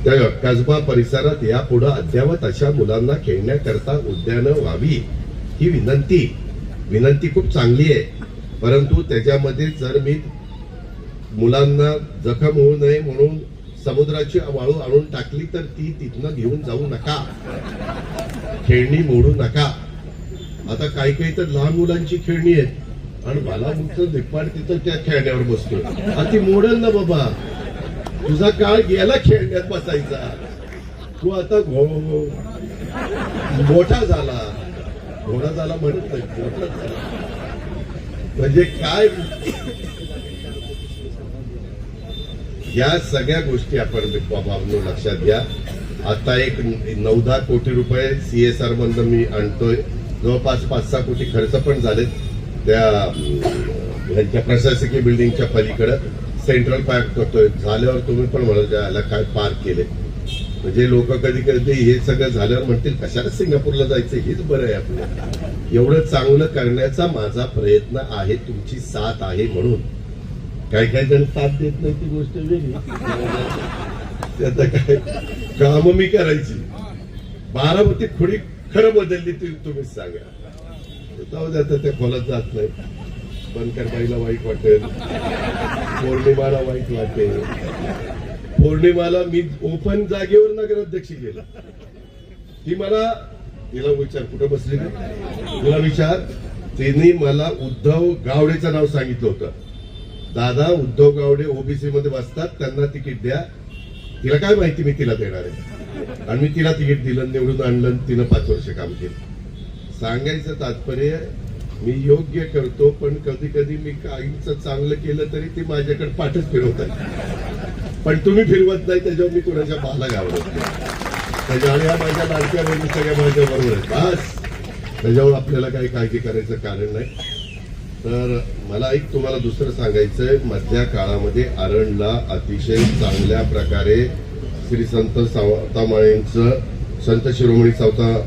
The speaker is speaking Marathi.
त्या कसबा परिसरात यापुढे अद्यावत अशा मुलांना खेळण्याकरता उद्यानं व्हावी ही विनंती खूप चांगली आहे. परंतु त्याच्यामध्ये जर मी मुलांना जखम होऊ नये म्हणून समुद्राची वाळू आणून टाकली तर ती तिथनं घेऊन जाऊ नका, खेळणी मोडू नका. आता काही तर लहान मुलांची खेळणी आहेत आणि मला मुलं दिपाड तिथं त्या खेळण्यावर बसतो. ती मोडल ना बाबा, तुझा काळ गेला खेळण्यात बसायचा. तू आता मोठा झाला, घोडा झाला म्हणत नाही, मोठा झाला म्हणजे काय. या सगळ्या गोष्टी आपण लक्षात घ्या. आता एक 9-10 कोटी रुपये CSR मधून मी आणतोय. जवळपास 5-6 कोटी खर्च पण झालेत त्या प्रशासकीय बिल्डिंगच्या पलीकडे सेंट्रल पार्क करतोय. झाल्यावर तुम्ही पण म्हणाल याला काय पार्क केले. म्हणजे लोक कधी हे सगळं झाल्यावर म्हणतील कशाला सिंगापूरला जायचं, हेच बरं आहे आपलं. एवढं चांगलं करण्याचा माझा प्रयत्न आहे, तुमची साथ आहे म्हणून. काही जण साथ देत नाही ती गोष्ट वेगळी. आता काय काम मी करायची. बारामती खोडी खरं बदलली तुम्हीच सांगा. जाऊ द्या, त्या खोलात जात नाही. बनकरबाईला वाईट वाटेल, पौर्णिमाला वाईट वाटेल. पौर्णिमाला मी ओपन जागेवर नगराध्यक्ष केलं. ती मला तिला विचार कुठं बसली तुला विचार. तिने मला उद्धव गावडेचं नाव सांगितलं होतं. दादा उद्धव गावडे ओबीसी मध्ये बसतात, त्यांना तिकीट द्या. तिला काय माहिती मी तिला देणार आहे. आणि मी तिला तिकीट दिलं, निवडून आणलं, तिनं 5 वर्ष काम केलं. सांगायचं तात्पर्य मी योग्य करतो, पण कधी मी काहींचं चांगलं केलं तरी ते माझ्याकडे पाठच फिरवतात. पण तुम्ही फिरवत नाही, त्याच्यावर मी कोणाच्या बाला घालवत नाही. त्याच्यावर ह्या माझ्या लाडक्या बहिणी सगळ्या माझ्या बरोबर आहेत. बस त्याच्यावर आपल्याला काही काळजी करायचं कारण नाही. तर मला एक तुम्हाला दुसरं सांगायचंय. मधल्या काळामध्ये आरणला अतिशय चांगल्या प्रकारे श्री संत सावतामाळींचं, संत शिरोमणी सावता